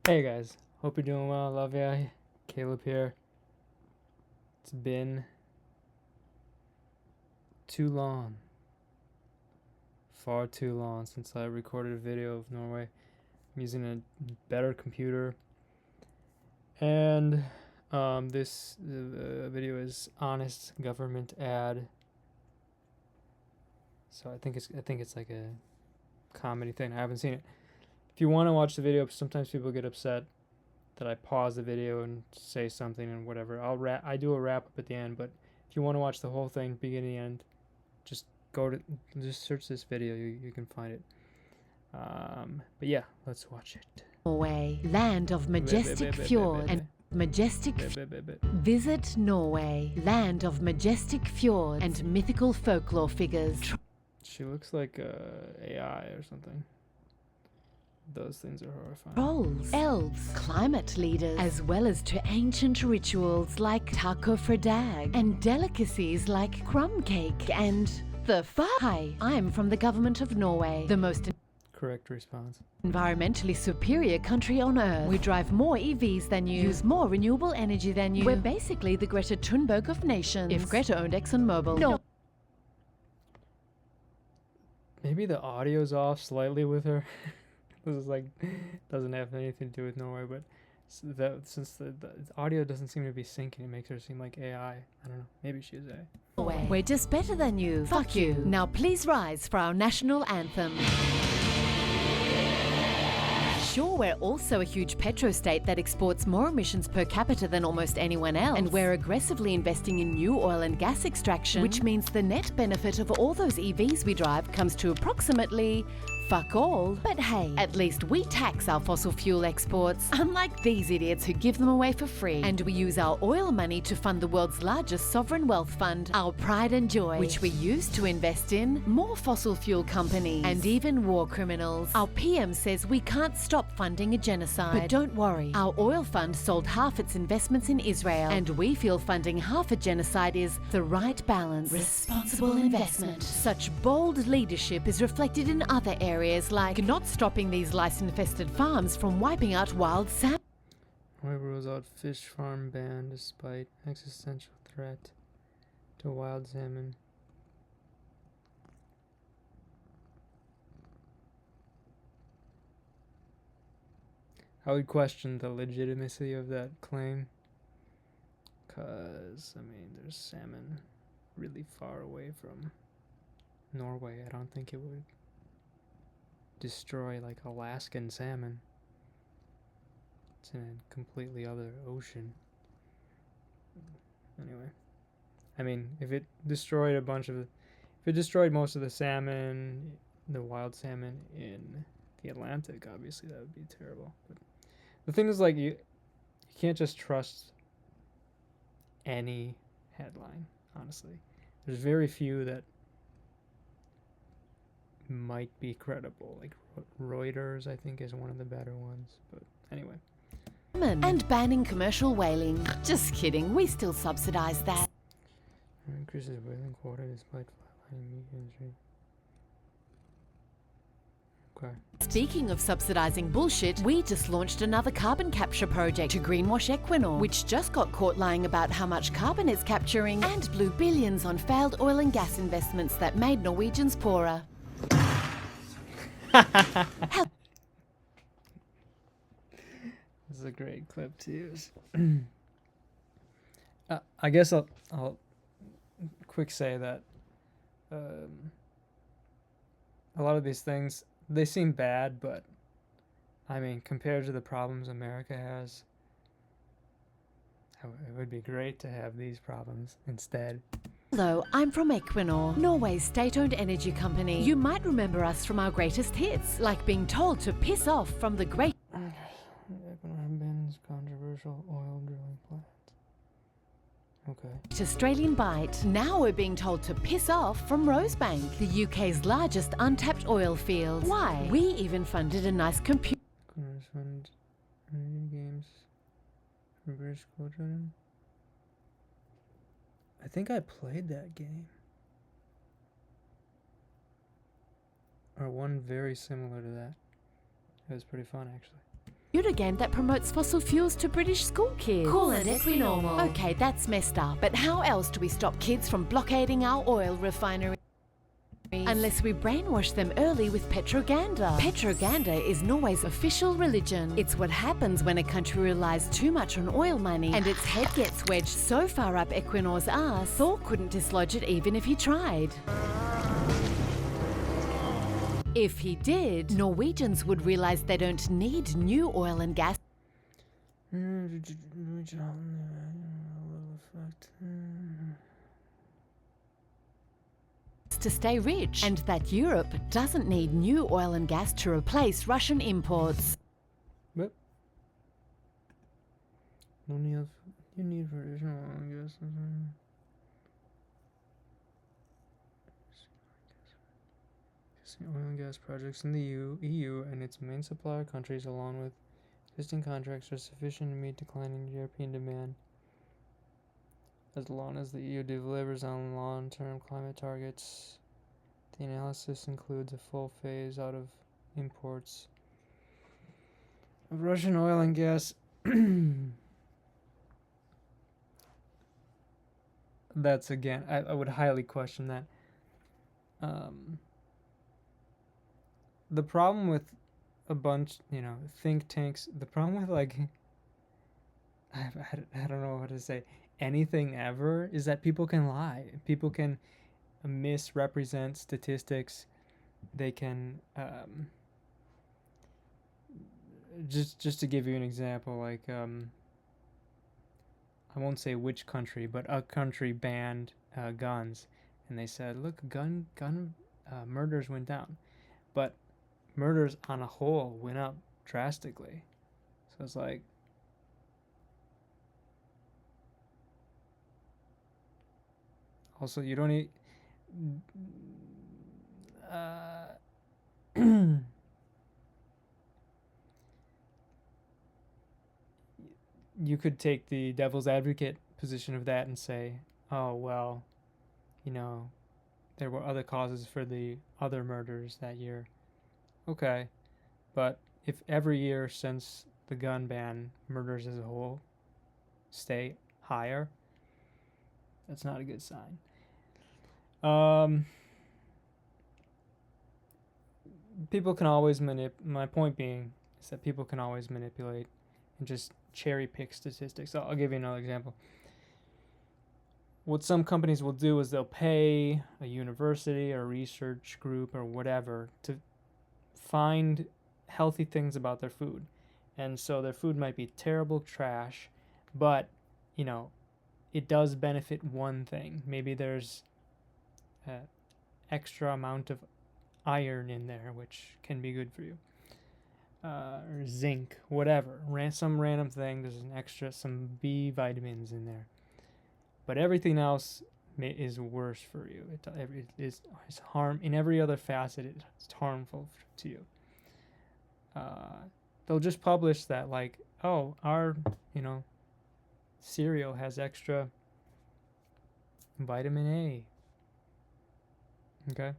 Hey guys, hope you're doing well. Love ya. Caleb here. It's been too long, far too long since I recorded a video of Norway. I'm using a better computer, and this video is honest government ad. So I think it's like a comedy thing. I haven't seen it. If you want to watch the video, sometimes people get upset that I pause the video and say something and whatever. I do a wrap up at the end, but if you want to watch the whole thing, beginning to end, just just search this video. You can find it. But yeah, let's watch it. Norway, land of majestic fjord and majestic. Visit Norway, land of majestic fjord and mythical folklore figures. She looks like AI or something. Those things are horrifying. Trolls, elves, climate leaders, as well as to ancient rituals like taco-fredag and delicacies like crumb cake and the Hi, I'm from the government of Norway, the most Correct response. environmentally superior country on earth. We drive more EVs than you, use more renewable energy than you. We're basically the Greta Thunberg of nations. If Greta owned ExxonMobil, no. Maybe the audio's off slightly with her. This is like doesn't have anything to do with Norway, but since the audio doesn't seem to be syncing, it makes her seem like AI. I don't know. Maybe she is AI. We're just better than you. Fuck you. Now please rise for our national anthem. Sure, we're also a huge petro-state that exports more emissions per capita than almost anyone else. And we're aggressively investing in new oil and gas extraction, which means the net benefit of all those EVs we drive comes to approximately fuck all. But hey, at least we tax our fossil fuel exports, unlike these idiots who give them away for free. And we use our oil money to fund the world's largest sovereign wealth fund, our pride and joy, which we use to invest in more fossil fuel companies and even war criminals. Our PM says we can't stop funding a genocide. But don't worry, our oil fund sold half its investments in Israel, and we feel funding half a genocide is the right balance. Responsible investment. Such bold leadership is reflected in other areas, like not stopping these lice-infested farms from wiping out wild salmon. Norway rules out fish farm ban despite existential threat to wild salmon. I would question the legitimacy of that claim, because, I mean, there's salmon really far away from Norway. I don't think it would destroy, like, Alaskan salmon. It's in a completely other ocean. Anyway. I mean, if it destroyed most of the salmon, the wild salmon in the Atlantic, obviously that would be terrible. But the thing is, like, you can't just trust any headline, honestly. There's very few that might be credible. Like Reuters, I think, is one of the better ones. But anyway. And banning commercial whaling. Just kidding, we still subsidize that. Increases whaling quota despite flatlining meat industry. Okay. Speaking of subsidizing bullshit, we just launched another carbon capture project to greenwash Equinor, which just got caught lying about how much carbon it's capturing and blew billions on failed oil and gas investments that made Norwegians poorer. This is a great clip to use. I guess I'll quick say that a lot of these things, they seem bad, but I mean, compared to the problems America has, it would be great to have these problems instead. Hello, I'm from Equinor, Norway's state-owned energy company. You might remember us from our greatest hits, like being told to piss off from the great Equinor bans controversial oil drilling plants. Okay. Australian bite. Now we're being told to piss off from Rosebank, the UK's largest untapped oil field. Why? We even funded a nice computer. Fund games for British children. I think I played that game. Or one very similar to that. It was pretty fun, actually. again that promotes fossil fuels to British school kids. Cool and equinormal. Okay, that's messed up. But how else do we stop kids from blockading our oil refineries? Unless we brainwash them early with petroganda. Petroganda is Norway's official religion. It's what happens when a country relies too much on oil money and its head gets wedged so far up Equinor's arse, Thor couldn't dislodge it even if he tried. If he did, Norwegians would realize they don't need new oil and gas to stay rich, and that Europe doesn't need new oil and gas to replace Russian imports. But no need. You need for additional oil and gas. Oil and gas projects in the EU and its main supplier countries, along with existing contracts, are sufficient to meet declining European demand, as long as the EU delivers on long-term climate targets. The analysis includes a full phase out of imports of Russian oil and gas. That's again, I would highly question that. The problem with a bunch, think tanks, the problem with I don't know what to say, anything ever, is that people can lie. People can misrepresent statistics. They can, just to give you an example, I won't say which country, but a country banned guns, and they said, look, gun murders went down, but murders on a whole went up drastically. So it's like, also you don't need you could take the devil's advocate position of that and say, oh well, there were other causes for the other murders that year. Okay, but if every year since the gun ban, murders as a whole stay higher, that's not a good sign. People can always my point being is that people can always manipulate and just cherry pick statistics. I'll give you another example. What some companies will do is they'll pay a university or a research group or whatever to find healthy things about their food. And so their food might be terrible trash, but, it does benefit one thing. Maybe there's an extra amount of iron in there, which can be good for you. Or zinc, whatever. Some random thing, there's some B vitamins in there. But everything else is worse for you. It is harm in every other facet. It's harmful to you. They'll just publish that our cereal has extra vitamin A. Okay.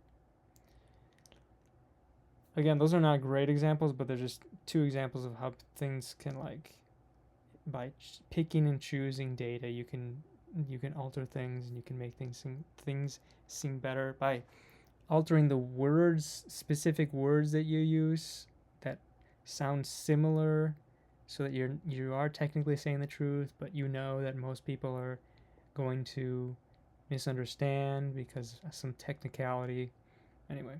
Again, those are not great examples, but they're just two examples of how things can by picking and choosing data, you can alter things, and you can make things seem better by altering the specific words that you use that sound similar, so that you are technically saying the truth, but that most people are going to misunderstand because of some technicality. Anyway.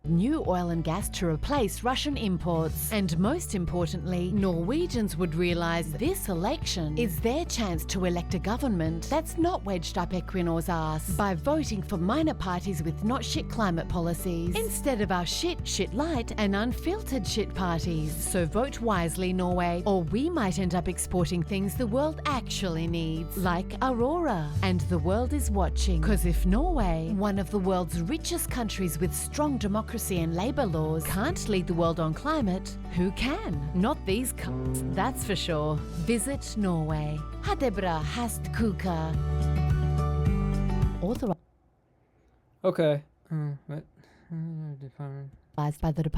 New oil and gas to replace Russian imports. And most importantly, Norwegians would realise this election is their chance to elect a government that's not wedged up Equinor's arse by voting for minor parties with not shit climate policies, instead of our shit light and unfiltered shit parties. So vote wisely, Norway, or we might end up exporting things the world actually needs, like Aurora. And the world is watching, because if Norway, one of the world's richest countries with strong democracy and labour laws, can't lead the world on climate, who can? Not these cunts, that's for sure. Visit Norway. Ha det bra, hast kuka. Okay. By the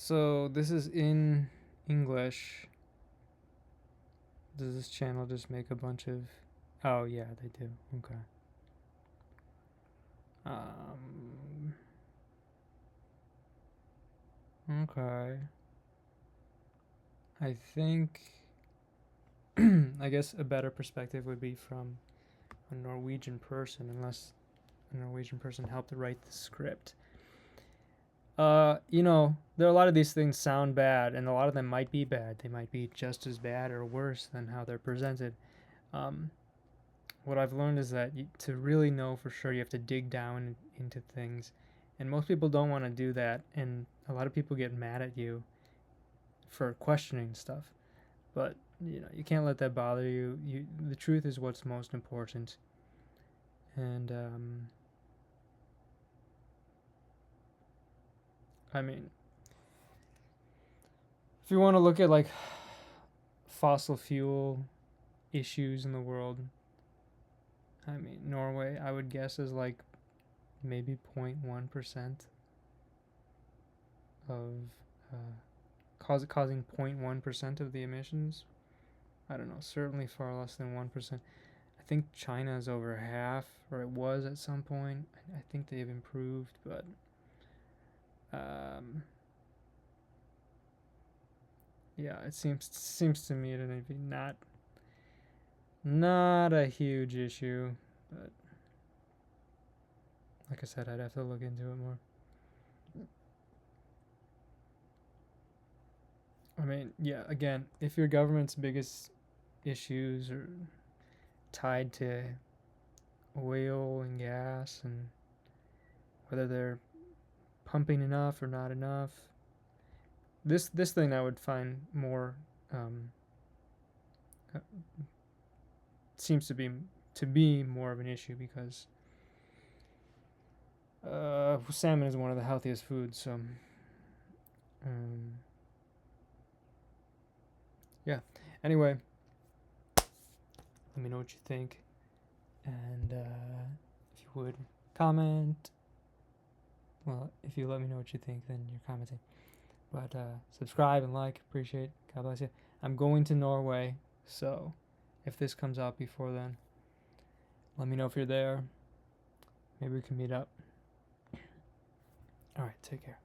So this is in English. Does this channel just make a bunch of... Oh, yeah, they do. Okay. Okay. I think... I guess a better perspective would be from a Norwegian person, unless a Norwegian person helped to write the script. You know, there are a lot of these things sound bad, and a lot of them might be bad. They might be just as bad or worse than how they're presented. What I've learned is that to really know for sure, you have to dig down into things, and most people don't want to do that, and a lot of people get mad at you for questioning stuff. But you know, you can't let that bother you. The truth is what's most important, and I mean, if you want to look at like fossil fuel issues in the world, I mean, Norway, I would guess, is like maybe 0.1% of causing 0.1% of the emissions. I don't know, certainly far less than 1%. I think China is over half, or it was at some point. I think they've improved, but yeah, it seems to me to be not a huge issue, but like I said, I'd have to look into it more. I mean, yeah, again, if your government's biggest issues are tied to oil and gas and whether they're pumping enough or not enough, this thing I would find more uh, seems to be more of an issue because salmon is one of the healthiest foods. So yeah. Anyway, let me know what you think, and if you would comment. Well, if you let me know what you think, then you're commenting. But subscribe and like, appreciate. God bless you. I'm going to Norway, so if this comes out before then, let me know if you're there. Maybe we can meet up. All right, take care.